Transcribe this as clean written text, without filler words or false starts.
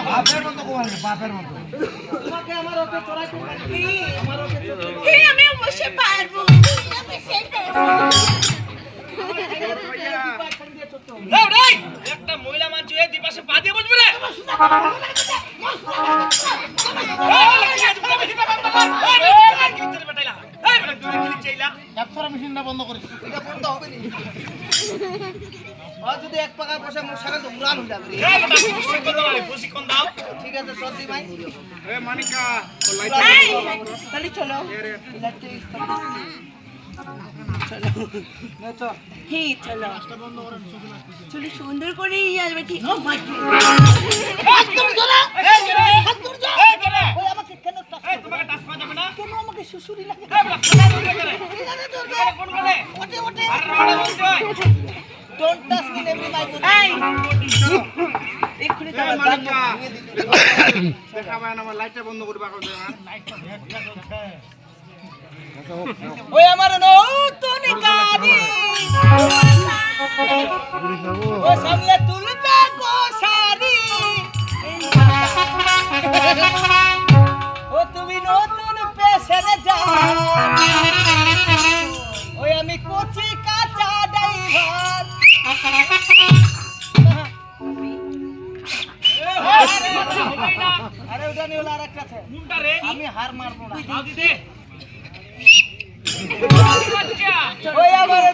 বাপের মতো কোয়াল বাপের মতো তোমাকে আমার ওকে চড়াই করতে আমার ওকে এই আমি বসে পারবো আমি সেই পারবো একটা মহিলা মানুষ এই দিপাশে পা দিয়ে বসবে রে মেশিনটা বন্ধ করে এটা বন্ধ হবে না আর যদি এক পাকা বসে মুখ সারা তো উড়ান হয়ে যাবে প্রশিক্ষণ দাও ঠিক আছে সত্যি ভাই এ মানিকা তাহলে চলো হে চলো চলো সুন্দর করে আসবে ঠিক ও মাই আমাকে কেন তোমাকে টাচ করা যাবে না কেন আমাকে সুসুরি লাগে কোন বলে ওঠে ওঠে আরে বলতে হয় ডোন্ট টাচ মি এভরি মাই এই এক্ষুনি তো মানিকা দেখাবা না আমার লাইটটা বন্ধ করবা কথা লাইটটা জ্বলছে ওই আমার নতুন গাড়ি ও সামনে তুলবে গো সারি ও তুমি নতুন পেশারে যাও ওই আমি কোচি কাঁচা ড্রাইভার আরে ওটা নিয়ে আর একটা আছে কোনটা রে আমি হার মারবো না দাও দিতে ওই আমার